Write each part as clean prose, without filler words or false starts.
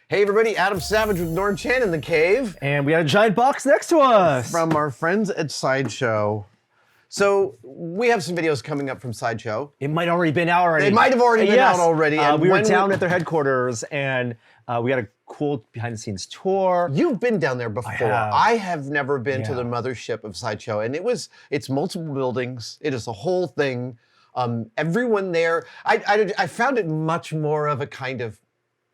Hey everybody, Adam Savage with Norm Chan in the cave. And we got a giant box next to us. From our friends at Sideshow. So we have some videos coming up from Sideshow. It might already been out already. It might have already been out already. And we were down at their headquarters and we had a cool behind the scenes tour. You've been down there before. I have never been to the mothership of Sideshow, and it's multiple buildings. It is a whole thing. Everyone there, I found it much more of a kind of,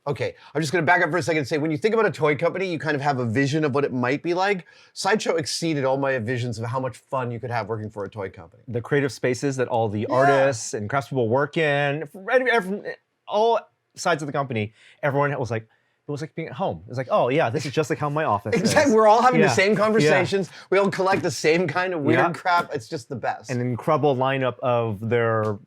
okay, I'm just gonna back up for a second and say, when you think about a toy company, you kind of have a vision of what it might be like. Sideshow exceeded all my visions of how much fun you could have working for a toy company. The creative spaces that all the artists and craftspeople work in, from all sides of the company, everyone was like, it was like being at home. It was like, oh yeah, this is just like how my office is. Exactly, we're all having the same conversations. We all collect the same kind of weird crap. It's just the best. An incredible lineup of their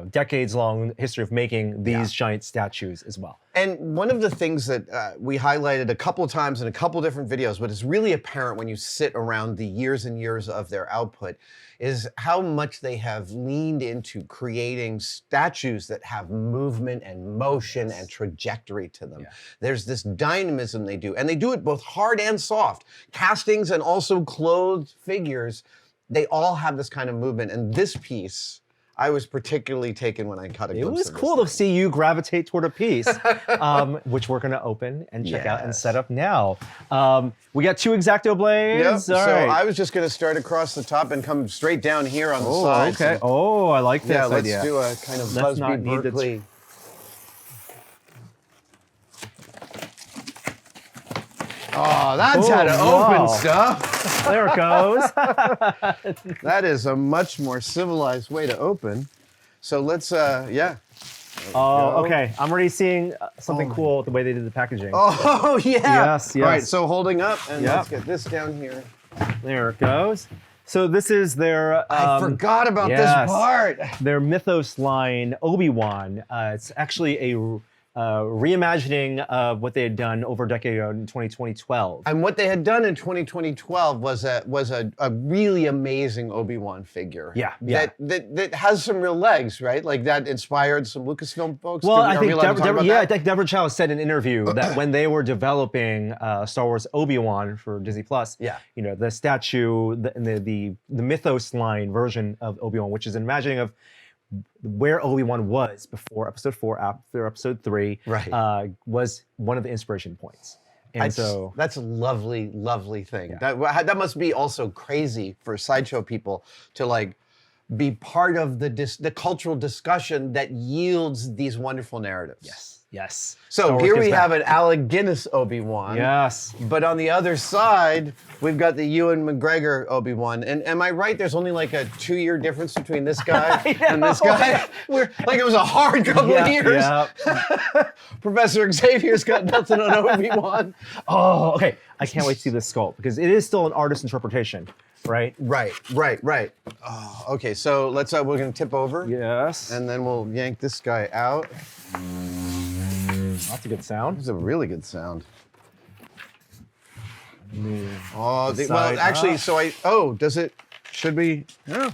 decades-long history of making these giant statues as well. And one of the things that we highlighted a couple of times in a couple of different videos, but is really apparent when you sit around the years and years of their output, is how much they have leaned into creating statues that have movement and motion and trajectory to them. There's this dynamism they do, and they do it both hard and soft. Castings and also clothed figures, they all have this kind of movement, and this piece, I was particularly taken when I caught a glimpse of this. It was cool to see you gravitate toward a piece, which we're going to open and check out and set up now. We got two X-Acto blades. Yep. So I was just going to start across the top and come straight down here on the sides. Okay. Oh, I like this let's idea. do a kind of Busby Berkeley. Oh, that's how to open stuff. There it goes. That is a much more civilized way to open. So let's, Oh, okay. I'm already seeing something cool with the way they did the packaging. Oh, yeah. Yes. All right, so holding up, and let's get this down here. There it goes. So this is their... I forgot about this part. Their Mythos line, Obi-Wan. It's actually a reimagining of what they had done over a decade ago in 2012. And what they had done in 2012 was a really amazing Obi-Wan figure. That has some real legs, right? Like that inspired some Lucasfilm folks. Well, I think Deborah Chow said in an interview that when they were developing Star Wars Obi-Wan for Disney Plus, the statue, the Mythos line version of Obi-Wan, which is an imagining of where Obi-Wan was before Episode 4, after Episode 3, was one of the inspiration points. And so that's a lovely, lovely thing. That must be also crazy for Sideshow people to like be part of the cultural discussion that yields these wonderful narratives. Yes. So here we have an Alec Guinness Obi-Wan. Yes. But on the other side, we've got the Ewan McGregor Obi-Wan. And am I right? There's only like a 2-year difference between this guy and this guy. Like it was a hard couple of years. Professor Xavier's got nothing on Obi-Wan. Oh, okay. I can't wait to see this sculpt because it is still an artist's interpretation, right? Right. Oh, okay, so let's we're gonna tip over. Yes. And then we'll yank this guy out. That's a good sound. It's a really good sound. Oh, well, actually, does it? Should we? Yeah.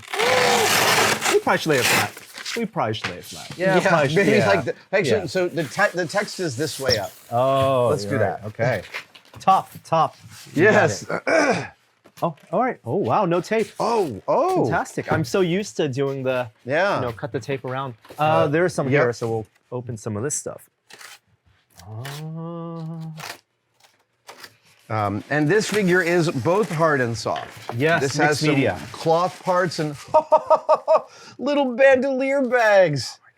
We probably should lay it flat. Actually, so the text is this way up. Oh, let's do that. Okay. Top. Yes. Oh, all right. Oh, wow, no tape. Oh. Fantastic. I'm so used to doing the, cut the tape around. There's some here, so we'll open some of this stuff. And this figure is both hard and soft. Yes, this has some media. Cloth parts and little bandolier bags. Oh my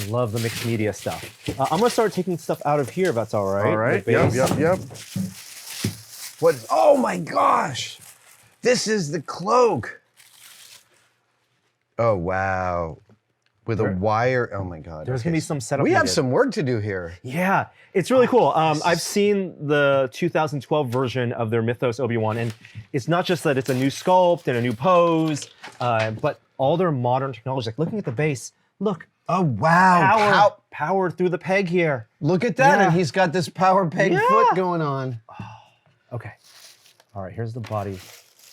God. I love the mixed media stuff. I'm gonna start taking stuff out of here if that's all right. All right, yep. Oh my gosh! This is the cloak. Oh, wow. With a wire, oh my God. There's gonna be some setup. We have some work to do here. Yeah, it's really cool. I've seen the 2012 version of their Mythos Obi-Wan, and it's not just that it's a new sculpt and a new pose, but all their modern technology. Like looking at the base, look. Oh, wow. Power through the peg here. Look at that, and he's got this power peg foot going on. Okay. All right, here's the body.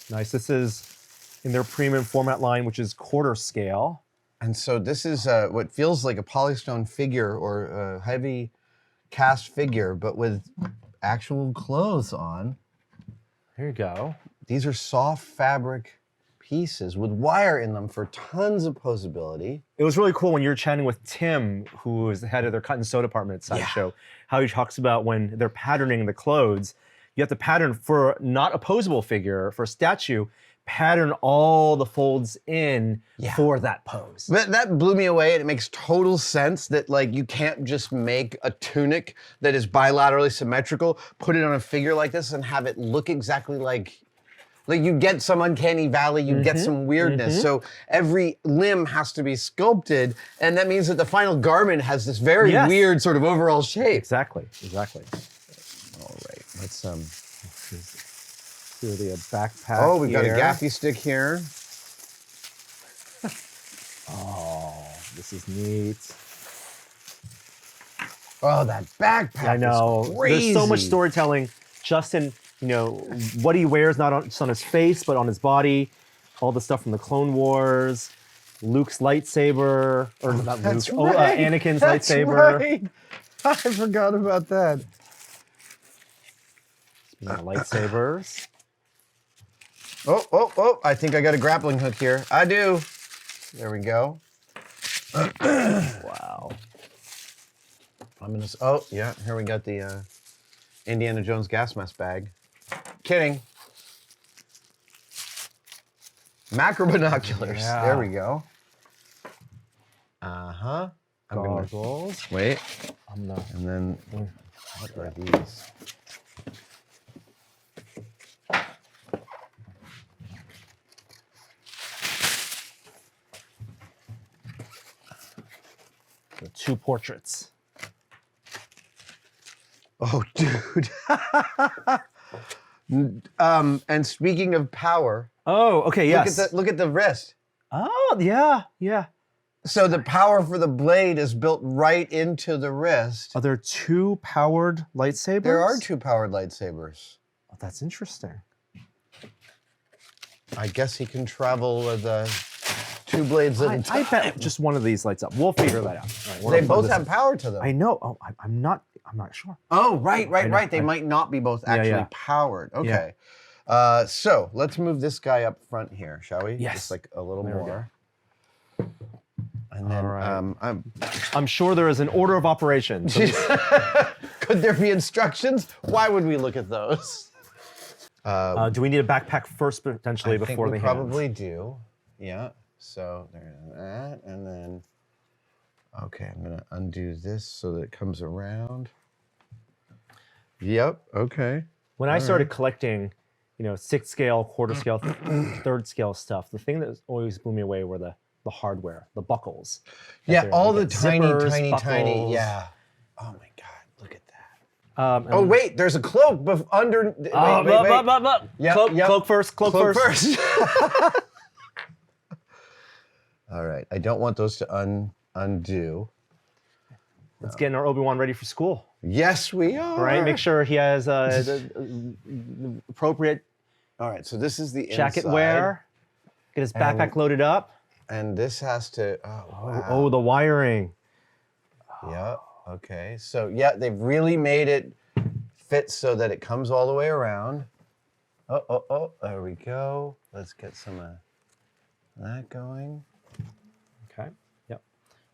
Nice. This is in their premium format line, which is quarter scale. And so this is what feels like a polystone figure or a heavy cast figure, but with actual clothes on. Here you go. These are soft fabric pieces with wire in them for tons of posability. It was really cool when you were chatting with Tim, who was the head of their cut and sew department at Sideshow, how he talks about when they're patterning the clothes, you have to pattern for not opposable figure, for a statue, pattern all the folds in for that pose. That blew me away, and it makes total sense that like you can't just make a tunic that is bilaterally symmetrical, put it on a figure like this, and have it look exactly like you get some uncanny valley, you get some weirdness. So every limb has to be sculpted, and that means that the final garment has this very weird sort of overall shape. Exactly. All right, let's Really a backpack. Oh, we've got a gaffy stick here. Oh, this is neat. Oh, that backpack! I know. Is crazy. There's so much storytelling. Justin, what he wears, not just on his face, but on his body. All the stuff from the Clone Wars. Luke's lightsaber, or not Luke's, Anakin's lightsaber. Right. I forgot about that. Lightsabers. Oh, I think I got a grappling hook here. I do. There we go. Wow. Here we got the Indiana Jones gas mask bag. Kidding. Macro binoculars. Yeah. There we go. Uh-huh. Goggles. Wait. And then, what are these? The 2 portraits. Oh, dude. And speaking of power. Oh, okay, yes. Look at the wrist. Oh, yeah. So the power for the blade is built right into the wrist. Are there 2 powered lightsabers? There are 2 powered lightsabers. Oh, that's interesting. I guess he can travel with 2 blades at a time. I bet just one of these lights up. We'll figure that out. They both have power to them. I know. Oh, I'm not sure. Oh, right. They might not be both actually powered. Okay. So let's move this guy up front here, shall we? Yes. Just like a little more. And then I'm sure there is an order of operations. So could there be instructions? Why would we look at those? Do we need a backpack first potentially before the hands? Probably do. Yeah. So there's that, and then okay, I'm gonna undo this so that it comes around. Yep. Okay. When I started collecting, 6th scale, quarter scale, 3rd scale stuff, the thing that always blew me away were the hardware, the buckles. Yeah, all the tiny. Yeah. Oh my God, look at that. Oh wait, there's a cloak under. Wait. Cloak first. Cloak first. All right, I don't want those to undo. Let's get our Obi-Wan ready for school. Yes, we are. Right, make sure he has the appropriate. All right, so this is the jacket inside. wear. Get his backpack loaded up. And this has to. Oh, the wiring. Yeah. Okay. So yeah, they've really made it fit so that it comes all the way around. Oh. There we go. Let's get some of that going. Okay. Yep.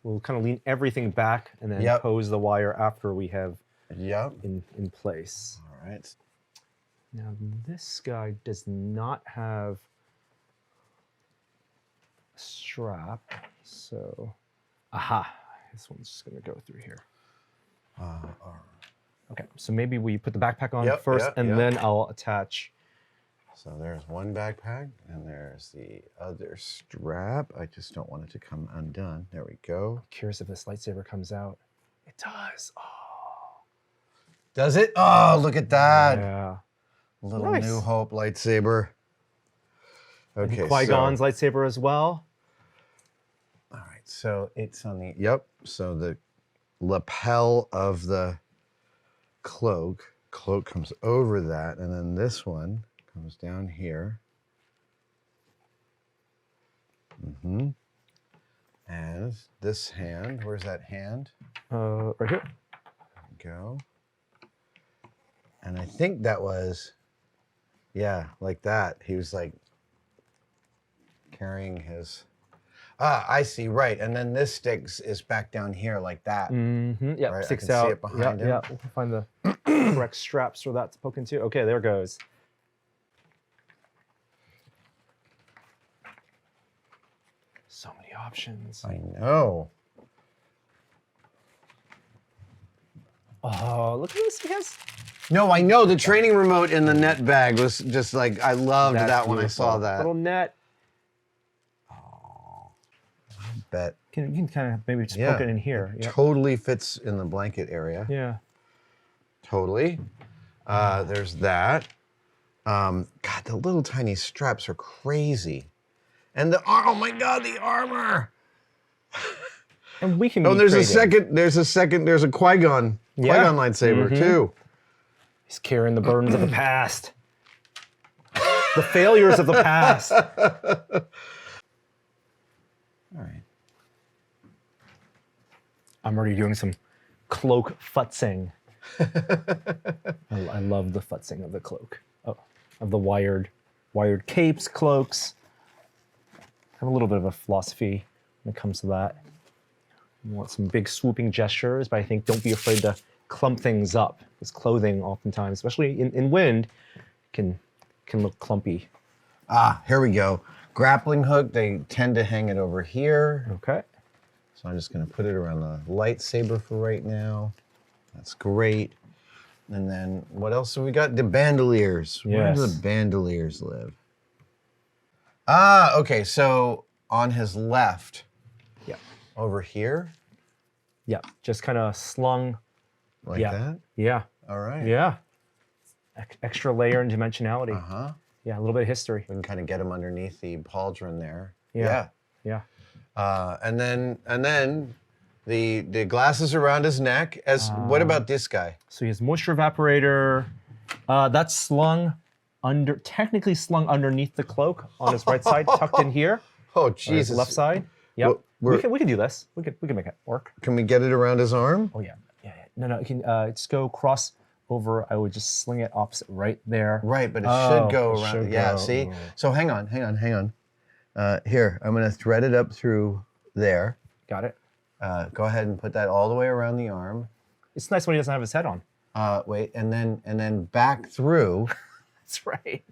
We'll kind of lean everything back and then pose the wire after we have in place. All right. Now this guy does not have a strap, so this one's just gonna go through here. Okay, so maybe we put the backpack on first, and then I'll attach. So there's one backpack, and there's the other strap. I just don't want it to come undone. There we go. Curious if this lightsaber comes out. It does. Oh. Does it? Oh, look at that. Yeah. Little New Hope lightsaber. Okay. And Qui-Gon's lightsaber as well. All right. So it's on the So the lapel of the cloak comes over that, and then this one comes down here. And this hand, where's that hand? Right here. we go. And I think that was, yeah, like that. He was like carrying his, I see, right. And then this stick is back down here like that. Yeah, right? sticks I can out. see it behind him. Yeah, we'll find the correct straps for that to poke into. Okay, there it goes. So many options. I know. Oh, look at this. He has... No, I know. The training remote in the net bag was just like, I loved that when I saw that. Little net. Oh, I bet. You can kind of maybe just poke it in here. It totally fits in the blanket area. Yeah. Totally. There's that. God, the little tiny straps are crazy. And oh my God, the armor. And we can. Oh, there's a Qui-Gon lightsaber too. He's carrying the burdens of the past. The failures of the past. All right. I'm already doing some cloak futzing. I love the futzing of the cloak. Oh, of the wired capes, cloaks. I have a little bit of a philosophy when it comes to that. You want some big swooping gestures, but I think don't be afraid to clump things up. Because clothing oftentimes, especially in wind, can look clumpy. Ah, here we go. Grappling hook, they tend to hang it over here. Okay. So I'm just gonna put it around the lightsaber for right now. That's great. And then what else have we got? The bandoliers. Where do the bandoliers live? Ah, okay, so on his left. Yeah. Over here? Yeah, just kind of slung. Like that? Yeah. All right. Yeah. Extra layer and dimensionality. Uh-huh. Yeah, a little bit of history. We can kind of get him underneath the pauldron there. Yeah. And then the glasses around his neck. What about this guy? So he has moisture evaporator. That's technically slung underneath the cloak on his right side, tucked in here. Oh, Jesus. Left side. Yep. We can do this. We can make it work. Can we get it around his arm? Oh yeah. No. You can just go cross over. I would just sling it opposite right there. Right, but it should go around. See? So hang on. Here, I'm gonna thread it up through there. Got it. Go ahead and put that all the way around the arm. It's nice when he doesn't have his head on. Wait, and then back through. That's right.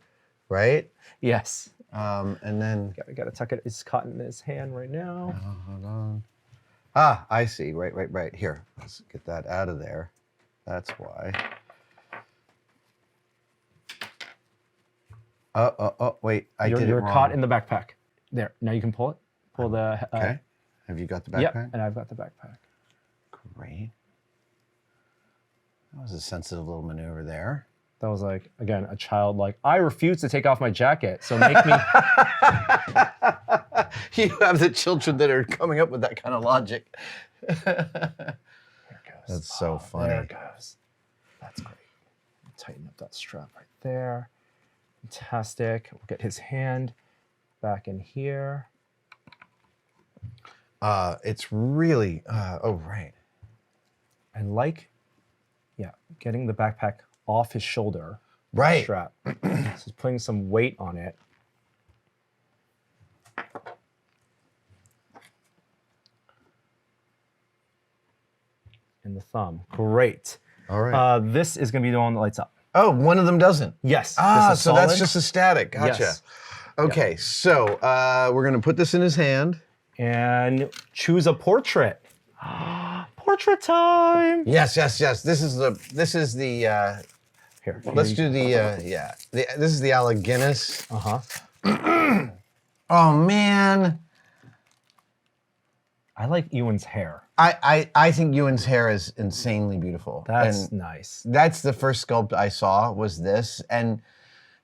Right? Yes. And then gotta tuck it. It's caught in his hand right now. Hold on. Ah, I see. Right. Here, let's get that out of there. That's why. Wait, You're caught in the backpack. There. Now you can pull it. Pull the. Okay. Have you got the backpack? Yep, and I've got the backpack. Great. That was a sensitive little maneuver there. That was like, again, a child like, I refuse to take off my jacket, so make me. You have the children that are coming up with that kind of logic. There it goes. That's so funny. There it goes. That's great. Tighten up that strap right there. Fantastic. We'll get his hand back in here. It's really, oh, right. I like, getting the backpack off his shoulder. Right. Strap. So he's putting some weight on it. And the thumb. Great. All right. This is going to be the one that lights up. Oh, one of them doesn't? Yes. So that's just a static. Gotcha. Yes. Okay, so we're going to put this in his hand. And choose a portrait. Portrait time. Yes. This is the Here. Let's do the this is the Alec Guinness. Uh-huh. Oh man. I like Ewan's hair. I think Ewan's hair is insanely beautiful. That's nice. That's the first sculpt I saw was this, and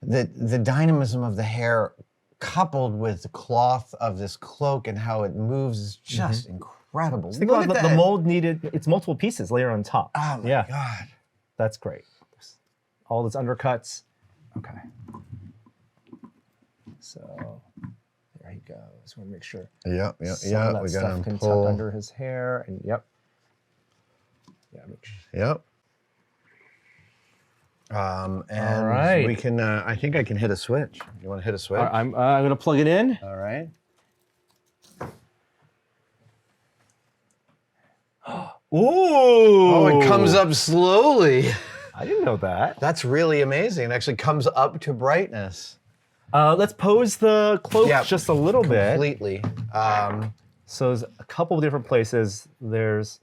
the dynamism of the hair coupled with the cloth of this cloak and how it moves is just incredible. Think about the mold needed, it's multiple pieces layered on top. Oh my God. That's great. All those undercuts. Okay. So there he goes. Want to make sure. Yep. We got him pull tuck under his hair, and yep. Yeah. Make sure. Yep. And we can, I think I can hit a switch. You want to hit a switch? I'm going to plug it in. All right. Ooh! Oh, it comes up slowly. I didn't know that. That's really amazing. It actually comes up to brightness. Let's pose the cloak just a little bit. Completely. So there's a couple of different places. There's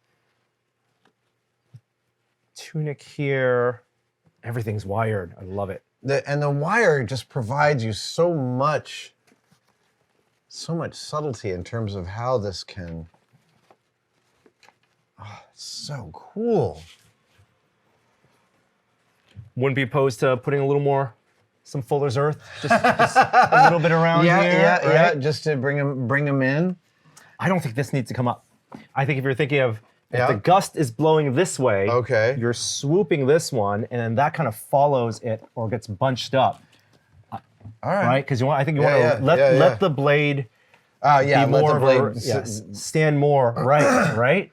tunic here. Everything's wired. I love it. And the wire just provides you so much subtlety in terms of how this can. Oh, it's so cool. Wouldn't be opposed to putting a little more, some Fuller's Earth, just a little bit around here. Yeah, just to bring them in. I don't think this needs to come up. I think if you're thinking of, if the gust is blowing this way, you're swooping this one, and then that kind of follows it or gets bunched up. All right. Right? Because I think you want to let the blade be more stand more right?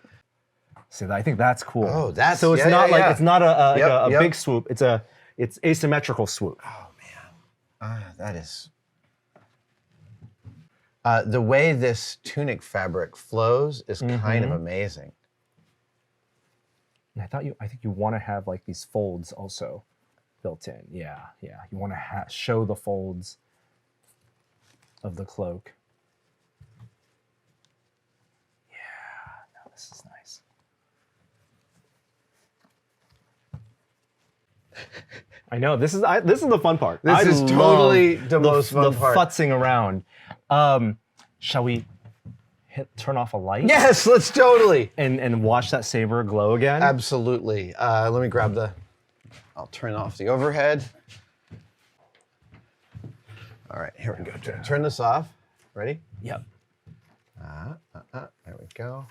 So I think that's cool. Oh, that's so it's not like it's not a big swoop. It's asymmetrical swoop. Oh man, that is. The way this tunic fabric flows is kind of amazing. And I think you want to have like these folds also built in. Yeah. You want to show the folds of the cloak. Yeah. No, this is nice. I know this is the fun part. This is totally the most fun part. The futzing around. Shall we turn off a light? Yes, let's totally. And watch that saber glow again? Absolutely. Let me grab I'll turn off the overhead. All right, here we go. Turn this off. Ready? Yep. There we go.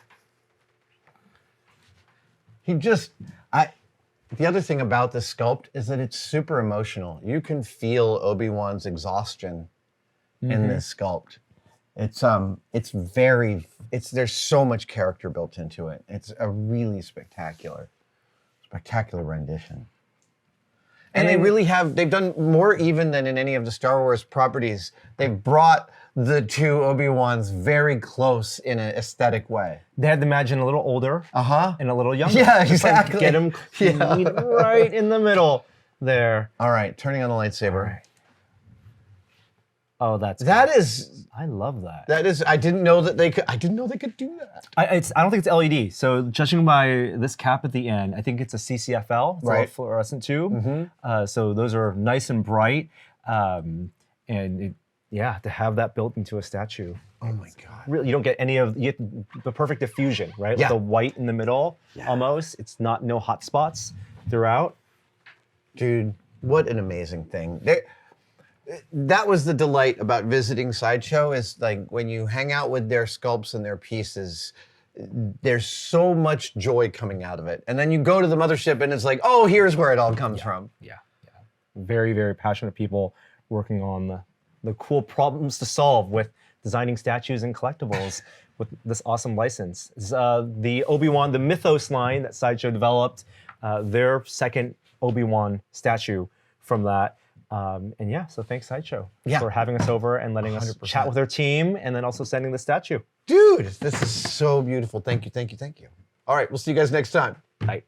The other thing about this sculpt is that it's super emotional. You can feel Obi-Wan's exhaustion in this sculpt. There's so much character built into it. It's a really spectacular rendition. And they've done more even than in any of the Star Wars properties. They've brought the two Obi-Wans very close in an aesthetic way. They had to imagine a little older and a little younger. Yeah, exactly. Like get them clean right in the middle there. All right, turning on the lightsaber. Right. Oh, I love that. That is. I didn't know they could do that. I don't think it's LED. So judging by this cap at the end, I think it's a CCFL. It's a fluorescent tube. So those are nice and bright, and to have that built into a statue. Oh my God! Really, you don't get you get the perfect diffusion, right? Yeah. With the white in the middle, almost. It's no hot spots throughout. Dude, what an amazing thing! That was the delight about visiting Sideshow, is like when you hang out with their sculpts and their pieces, there's so much joy coming out of it. And then you go to the mothership and it's like, oh, here's where it all comes from. Yeah. Very, very passionate people working on the cool problems to solve with designing statues and collectibles with this awesome license. It's, the Obi-Wan, the Mythos line that Sideshow developed, their second Obi-Wan statue from that. So thanks Sideshow for having us over and letting us chat with their team and then also sending the statue. Dude, this is so beautiful. Thank you. All right, we'll see you guys next time. Bye.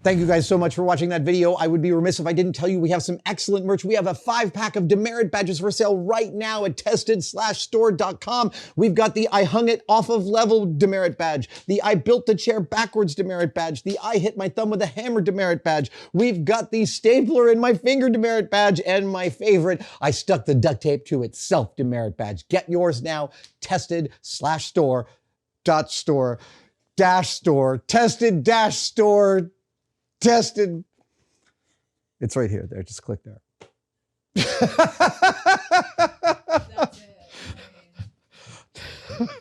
Thank you guys so much for watching that video. I would be remiss if I didn't tell you we have some excellent merch. We have a 5-pack of demerit badges for sale right now at tested/store.com. We've got the I hung it off of level demerit badge, the I built the chair backwards demerit badge, the I hit my thumb with a hammer demerit badge. We've got the stapler in my finger demerit badge, and my favorite, I stuck the duct tape to itself demerit badge. Get yours now, tested/store.store. Tested. It's right here. There. Just click there.